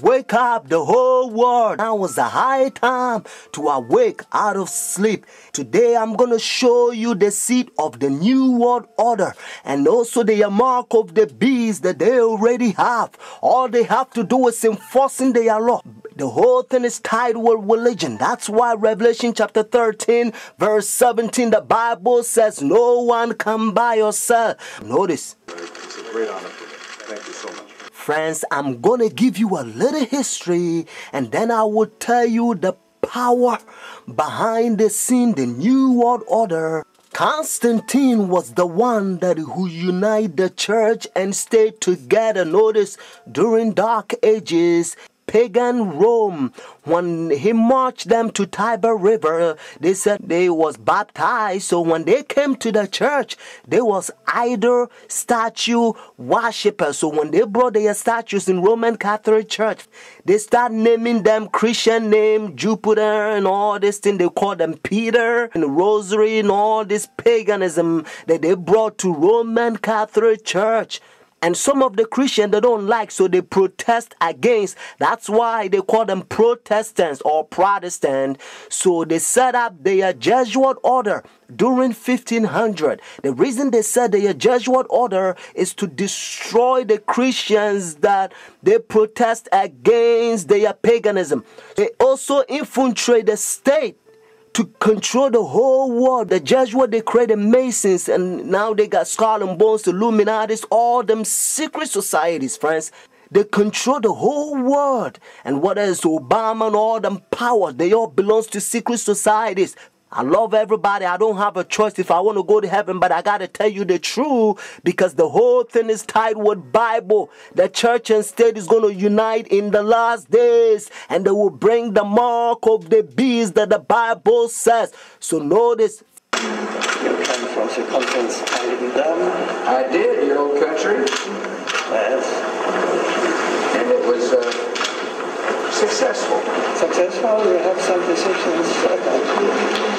Wake up the whole world. Now was the high time to awake out of sleep. Today I'm going to show you the seed of the new world order and also the mark of the beast that they already have. All they have to do is enforcing their law. The whole thing is tied with religion. That's why Revelation chapter 13 verse 17, the Bible says no one can buy or sell. Notice. It's a great honor for me. Thank you so much. Friends, I'm going to give you a little history and then I will tell you the power behind the scene, the New World Order. Constantine was the one who united the church and stayed together. Notice, during Dark Ages, pagan Rome, when he marched them to Tiber River, they said they was baptized. So when they came to the church, they was idol statue worshippers. So when they brought their statues in Roman Catholic Church, they start naming them Christian name, Jupiter and all this thing. They call them Peter and Rosary and all this paganism that they brought to Roman Catholic Church. And some of the Christians they don't like, so they protest against. That's why they call them Protestants or Protestant. So they set up their Jesuit order during 1500. The reason they set their Jesuit order is to destroy the Christians that they protest against their paganism. They also infiltrate the state to control the whole world. The Jesuits, they created Masons, and now they got Skull and Bones, the Illuminatis, all them secret societies, friends. They control the whole world. And what is Obama and all them powers, they all belong to secret societies. I love everybody. I don't have a choice if I want to go to heaven, but I got to tell you the truth because the whole thing is tied with Bible. The church and state is going to unite in the last days and they will bring the mark of the beast that the Bible says. So notice. You came from the conference Heiligendamm. I did, your old country. Yes. And it was successful. Successful? You have some decisions.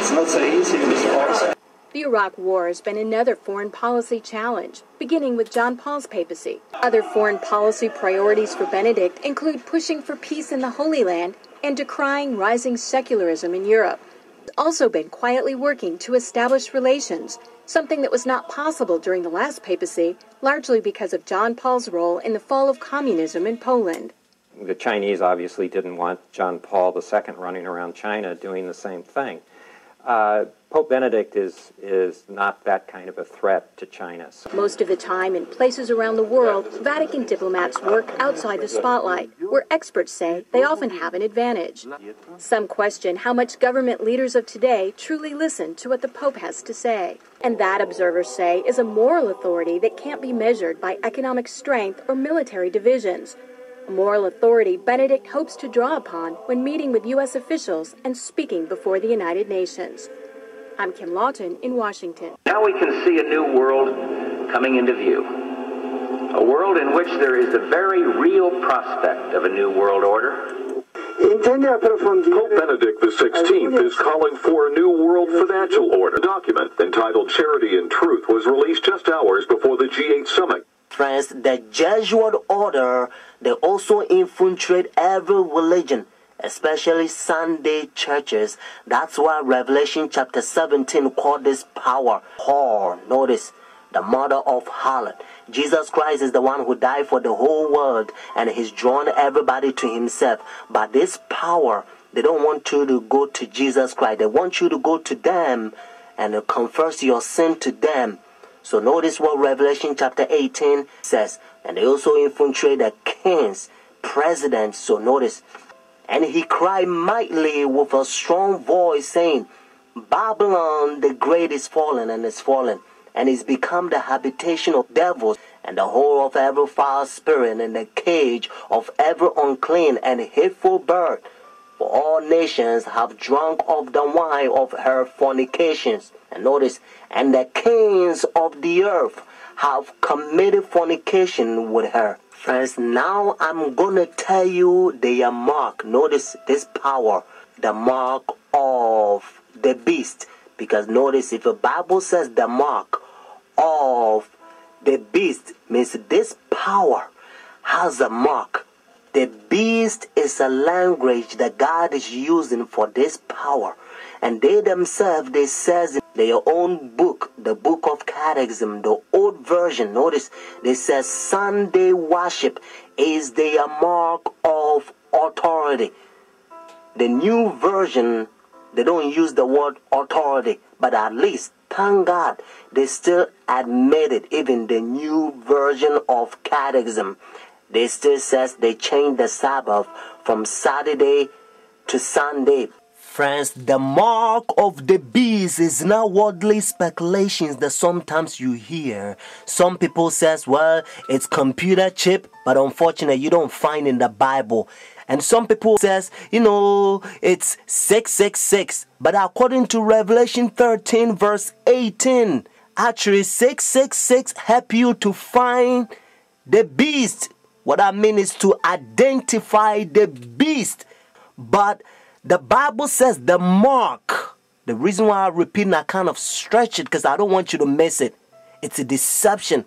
It's not so easy with wars. The Iraq War has been another foreign policy challenge, beginning with John Paul's papacy. Other foreign policy priorities for Benedict include pushing for peace in the Holy Land and decrying rising secularism in Europe. He's also been quietly working to establish relations, something that was not possible during the last papacy, largely because of John Paul's role in the fall of communism in Poland. The Chinese obviously didn't want John Paul II running around China doing the same thing. Pope Benedict is not that kind of a threat to China. Most of the time, in places around the world, Vatican diplomats work outside the spotlight, where experts say they often have an advantage. Some question how much government leaders of today truly listen to what the Pope has to say. And that, observers say, is a moral authority that can't be measured by economic strength or military divisions. A moral authority Benedict hopes to draw upon when meeting with U.S. officials and speaking before the United Nations. I'm Kim Lawton in Washington. Now we can see a new world coming into view. A world in which there is a very real prospect of a new world order. Pope Benedict XVI is calling for a new world financial order. A document entitled Charity and Truth was released just hours before the G8 summit. Friends, the Jesuit order, they also infiltrate every religion, especially Sunday churches. That's why Revelation chapter 17 called this power whore. Notice, the mother of harlot. Jesus Christ is the one who died for the whole world and he's drawn everybody to himself. But this power, they don't want you to go to Jesus Christ. They want you to go to them and confess your sin to them. So notice what Revelation chapter 18 says. And they also infiltrate the kings, presidents. So notice. And he cried mightily with a strong voice, saying, Babylon the great is fallen and is fallen, and is become the habitation of devils, and the hole of every foul spirit, and the cage of every unclean and hateful bird. For all nations have drunk of the wine of her fornications. And notice, and the kings of the earth have committed fornication with her. Friends, now I'm going to tell you their mark. Notice this power, the mark of the beast. Because notice, if the Bible says the mark of the beast, means this power has a mark. The beast is a language that God is using for this power. And they themselves, they says in their own book, the book of Catechism, the old version, notice, they says Sunday worship is their mark of authority. The new version, they don't use the word authority, but at least, thank God, they still admit it. Even the new version of Catechism, they still says they changed the Sabbath from Saturday to Sunday. Friends, the mark of the beast is not worldly speculations that sometimes you hear. Some people says, well, it's computer chip, but unfortunately you don't find in the Bible. And some people says, it's 666. But according to Revelation 13 verse 18, actually 666 help you to find the beast. What I mean is to identify the beast. But the Bible says the mark. The reason why I repeat and I kind of stretch it because I don't want you to miss it. It's a deception.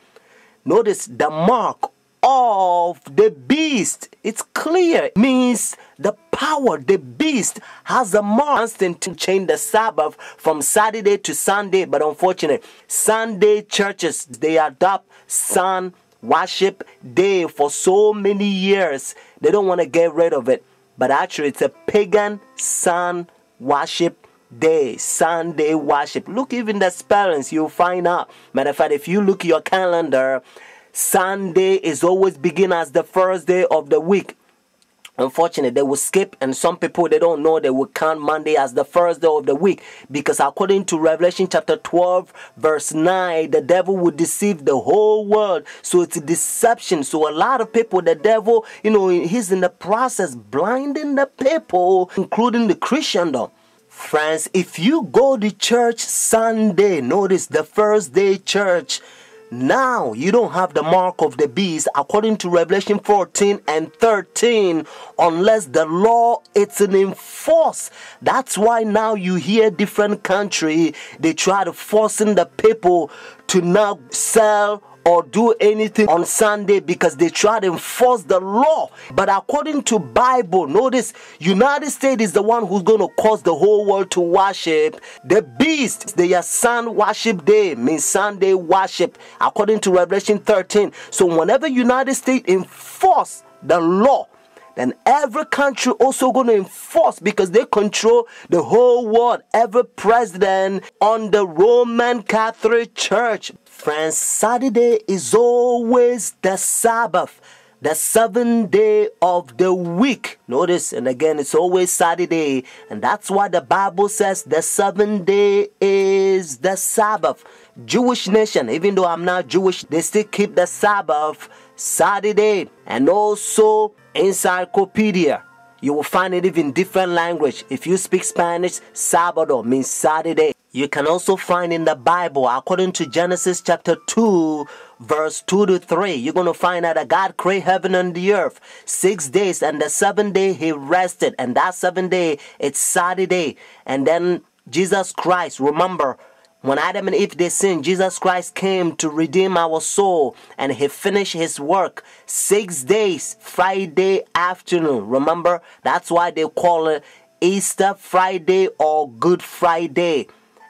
Notice the mark of the beast. It's clear. It means the power, the beast has a mark. Constantine changed the Sabbath from Saturday to Sunday. But unfortunately, Sunday churches, they adopt sun worship day for so many years. They don't want to get rid of it. But actually, it's a pagan sun worship day, Sunday worship. Look, even the spellings, you'll find out. Matter of fact, if you look at your calendar, Sunday is always begin as the first day of the week. Unfortunately, they will skip, and some people, they don't know, they will count Monday as the first day of the week. Because according to Revelation chapter 12, verse 9, the devil will deceive the whole world. So it's a deception. So a lot of people, the devil, he's in the process blinding the people, including the Christendom. Friends, if you go to church Sunday, notice the first day church, now you don't have the mark of the beast according to Revelation 14 and 13 unless the law is enforced. That's why now you hear different country, they try to forcing the people to not sell or do anything on Sunday because they try to enforce the law. But according to Bible, notice United States is the one who's going to cause the whole world to worship the beast. Their sun worship day means Sunday worship according to Revelation 13. So whenever United States enforce the law, then every country also going to enforce because they control the whole world. Every president on the Roman Catholic Church. Friends, Saturday is always the Sabbath, the seventh day of the week. Notice, and again, it's always Saturday. And that's why the Bible says the seventh day is the Sabbath. Jewish nation, even though I'm not Jewish, they still keep the Sabbath Saturday. And also encyclopedia, you will find it even different language. If you speak Spanish, Sábado means Saturday. You can also find in the Bible, according to Genesis chapter 2, verse 2 to 3, you're going to find out that God created heaven and the earth 6 days, and the seventh day he rested, and that seventh day, it's Saturday. And then Jesus Christ, remember, when Adam and Eve, they sinned, Jesus Christ came to redeem our soul, and he finished his work 6 days, Friday afternoon. Remember, that's why they call it Easter Friday or Good Friday.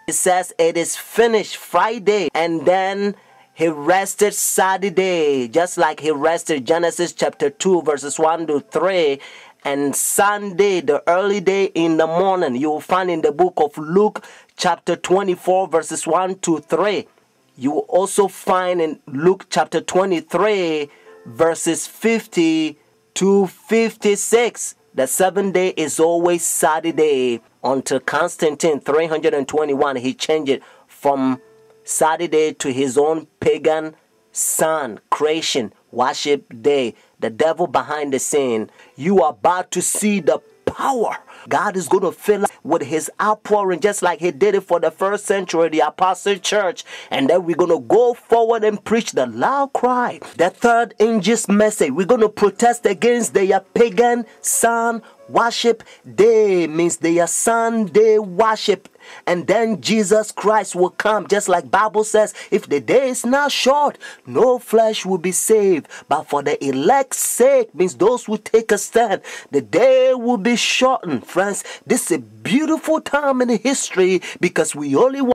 It says it is finished Friday, and then he rested Saturday, just like he rested Genesis chapter 2, verses 1 to 3. And Sunday, the early day in the morning, you will find in the book of Luke chapter 24, verses 1 to 3. You will also find in Luke chapter 23, verses 50 to 56. The seventh day is always Saturday until Constantine 321. He changed it from Saturday to his own pagan sun creation worship day. The devil behind the scene. You are about to see the power. God is going to fill us with his outpouring just like he did it for the first century, the Apostle Church. And then we're going to go forward and preach the loud cry. The third angel's message. We're going to protest against their pagan sun Worship day means their Sunday worship. And then Jesus Christ will come, just like Bible says, if the day is not short, no flesh will be saved. But for the elect's sake, means those who take a stand, the day will be shortened. Friends, this is a beautiful time in history because we only want